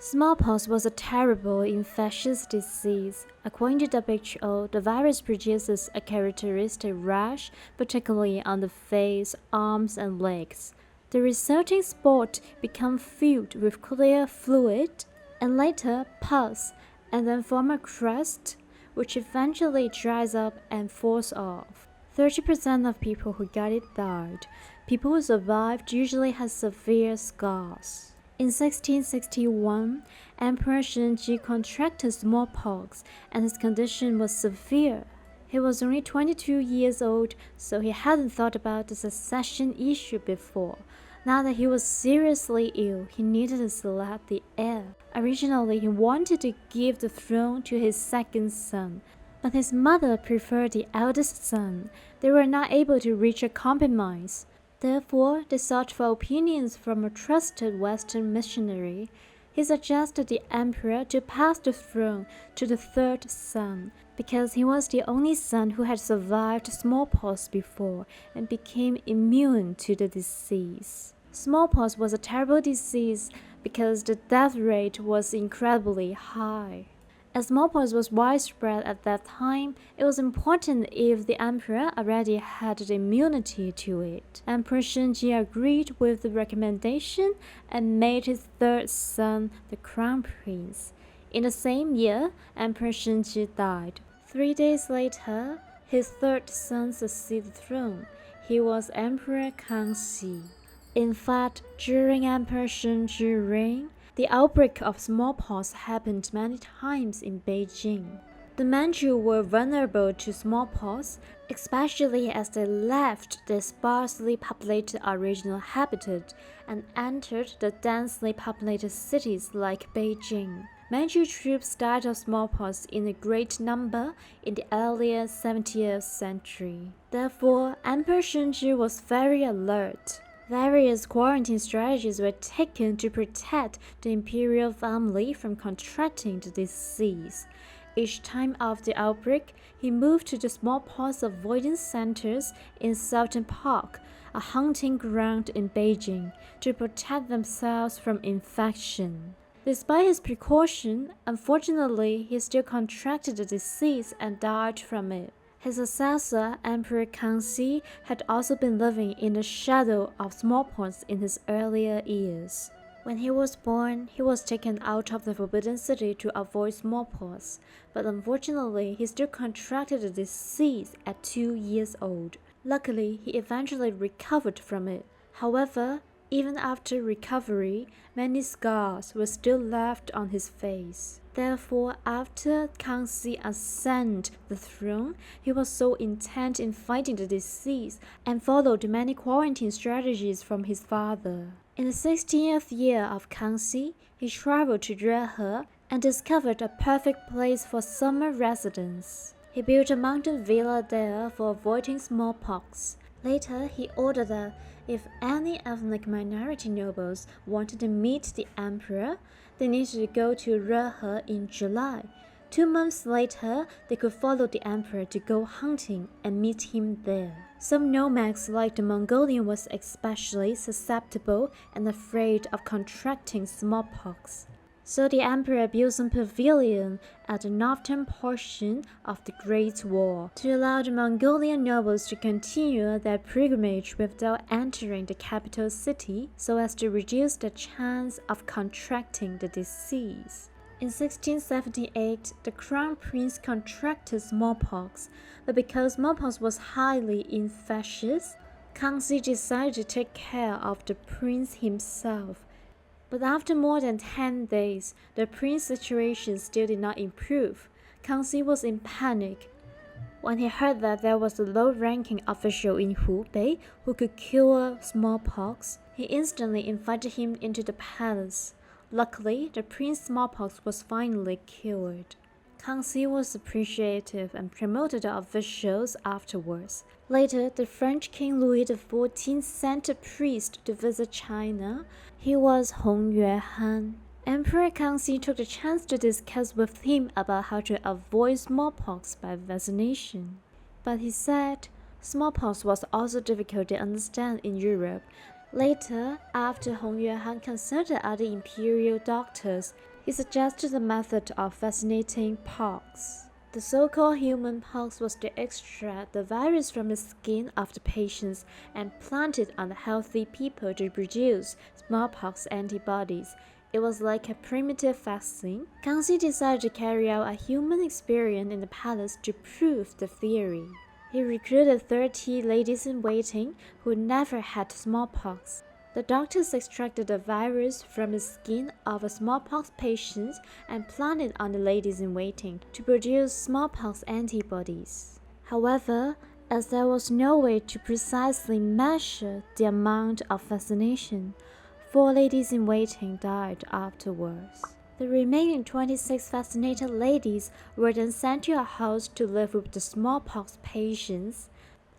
Smallpox was a terrible infectious disease. According to WHO, the virus produces a characteristic rash, particularly on the face, arms, and legs. The resulting spot becomes filled with clear fluid, and later pus, and then form a crust, which eventually dries up and falls off. 30% of people who got it died. People who survived usually had severe scars. In 1661, Emperor Zhen contracted smallpox, and his condition was severe. He was only 22 years old, so he hadn't thought about the succession issue before. Now that he was seriously ill, he needed to select the heir. Originally, he wanted to give the throne to his second son, but his mother preferred the eldest son. They were not able to reach a compromise. Therefore, they sought for opinions from a trusted Western missionary. He suggested the emperor to pass the throne to the third son, because he was the only son who had survived smallpox before and became immune to the disease. Smallpox was a terrible disease because the death rate was incredibly high. As smallpox was widespread at that time, it was important if the emperor already had the immunity to it. Emperor Zhen agreed with the recommendation and made his third son the crown prince. In the same year, Emperor Zhen died. 3 days later, his third son succeeded the throne. He was Emperor Kangxi. In fact, during Emperor Zhen's reign, the outbreak of smallpox happened many times in Beijing. The Manchu were vulnerable to smallpox, especially as they left their sparsely populated original habitat and entered the densely populated cities like Beijing. Manchu troops died of smallpox in a great number in the earlier 70th century. Therefore, Emperor Zhen was very alert. Various quarantine strategies were taken to protect the imperial family from contracting the disease. Each time of the outbreak, he moved to the smallpox avoidance centers in Sultan Park, a hunting ground in Beijing, to protect themselves from infection. Despite his precaution, unfortunately, he still contracted the disease and died from it. His successor, Emperor Kangxi, had also been living in the shadow of smallpox in his earlier years. When he was born, he was taken out of the Forbidden City to avoid smallpox, but unfortunately, he still contracted the disease at 2 years old. Luckily, he eventually recovered from it. However, even after recovery, many scars were still left on his face. Therefore, after Kangxi ascended the throne, he was so intent in fighting the disease and followed many quarantine strategies from his father. In the 16th year of Kangxi, he traveled to Ruyi and discovered a perfect place for summer residence. He built a mountain villa there for avoiding smallpox. Later, he ordered that if any ethnic minority nobles wanted to meet the emperor, they needed to go to Ruyi in July. 2 months later, they could follow the emperor to go hunting and meet him there. Some nomads like the Mongolian was especially susceptible and afraid of contracting smallpox. So the emperor built some pavilion at the northern portion of the Great Wall to allow the Mongolian nobles to continue their pilgrimage without entering the capital city, so as to reduce the chance of contracting the disease. In 1678, the crown prince contracted smallpox, but because smallpox was highly infectious, Kangxi decided to take care of the prince himself. But after more than 10 days, the prince's situation still did not improve. Kangxi was in panic. When he heard that there was a low-ranking official in Hubei who could cure smallpox, he instantly invited him into the palace. Luckily, the prince's smallpox was finally cured. Kangxi was appreciative and promoted the officials afterwards. Later, the French King Louis XIV sent a priest to visit China. He was Hong Yuehan. Emperor Kangxi took the chance to discuss with him about how to avoid smallpox by vaccination. But he said, smallpox was also difficult to understand in Europe. Later, after Hong Yuan consulted other imperial doctors, he suggested the method of fascinating pox. The so-called human pox was to extract the virus from the skin of the patients and plant it on the healthy people to produce smallpox antibodies. It was like a primitive vaccine. Kangxi decided to carry out a human experiment in the palace to prove the theory. He recruited 30 ladies-in-waiting who never had smallpox. The doctors extracted the virus from the skin of a smallpox patient and planted on the ladies-in-waiting to produce smallpox antibodies. However, as there was no way to precisely measure the amount of fascination, 4 ladies-in-waiting died afterwards. The remaining 26 fascinated ladies were then sent to a house to live with the smallpox patients.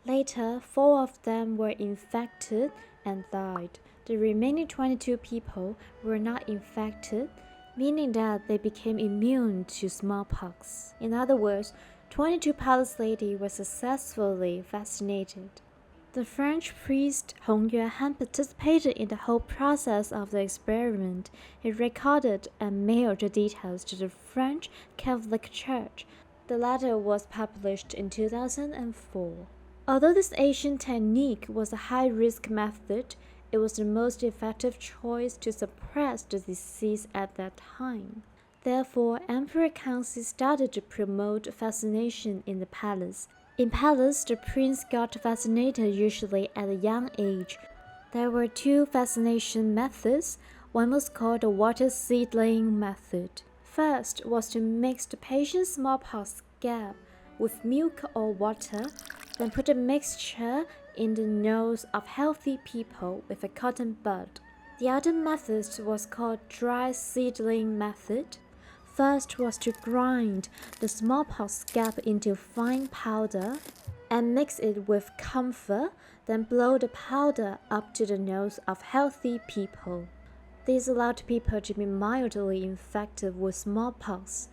Later, 4 of them were infected and died. The remaining 22 people were not infected, meaning that they became immune to smallpox. In other words, 22 palace ladies were successfully vaccinated. The French priest Hong Yuan participated in the whole process of the experiment. He recorded and mailed the details to the French Catholic Church. The letter was published in 2004. Although this ancient technique was a high-risk method, it was the most effective choice to suppress the disease at that time. Therefore, Emperor Kangxi started to promote fascination in the palace. In palace, the prince got vaccinated usually at a young age. There were 2 vaccination methods. One was called the water seedling method. First was to mix the patient's smallpox scab with milk or water, then put the mixture in the nose of healthy people with a cotton bud. The other method was called dry seedling method. First was to grind the smallpox scab into fine powder and mix it with camphor, then blow the powder up to the nose of healthy people. This allowed people to be mildly infected with smallpox.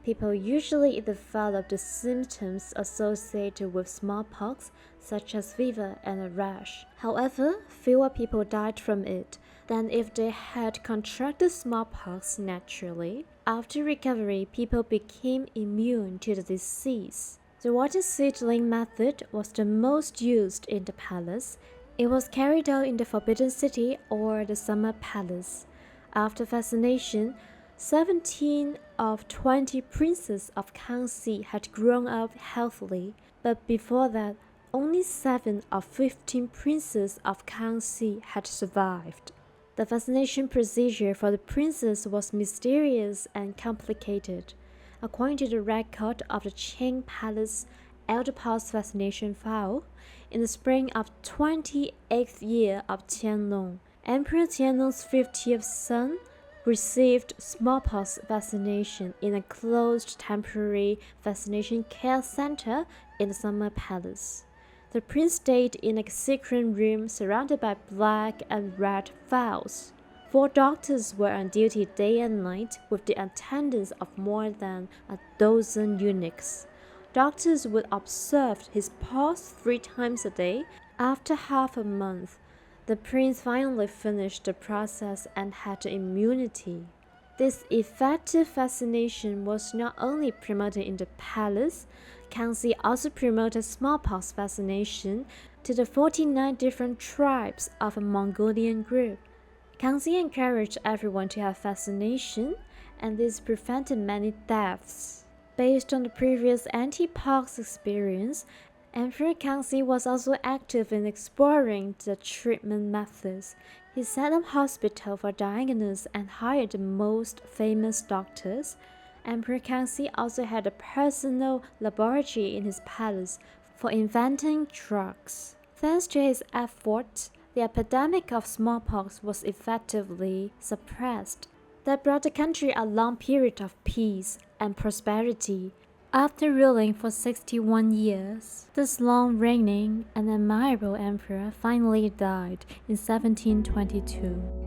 People usually develop the symptoms associated with smallpox, such as fever and a rash. However, fewer people died from it than if they had contracted smallpox naturally. After recovery, people became immune to the disease. The water seedling method was the most used in the palace. It was carried out in the Forbidden City or the Summer Palace. After fascination, 17 of 20 princes of Kangxi had grown up healthily, but before that, only 7 of 15 princes of Kangxi had survived. The vaccination procedure for the princes was mysterious and complicated. According to the record of the Qing Palace Elder Pass vaccination file, in the spring of 28th year of Qianlong, Emperor Qianlong's 50th son received smallpox vaccination in a closed temporary vaccination care center in the Summer Palace. The prince stayed in a secret room surrounded by black and red files. 4 doctors were on duty day and night with the attendance of more than a dozen eunuchs. Doctors would observe his pulse 3 times a day. After half a month, the prince finally finished the process and had immunity. This effective vaccination was not only promoted in the palace, Kangxi also promoted smallpox vaccination to the 49 different tribes of a Mongolian group. Kangxi encouraged everyone to have vaccination, and this prevented many deaths. Based on the previous anti-pox experience, Emperor Kangxi was also active in exploring the treatment methods. He set up hospitals for diagnosis and hired the most famous doctors. Emperor Kangxi also had a personal laboratory in his palace for inventing drugs. Thanks to his efforts, the epidemic of smallpox was effectively suppressed. That brought the country a long period of peace and prosperity. After ruling for 61 years, this long-reigning and admirable emperor finally died in 1722.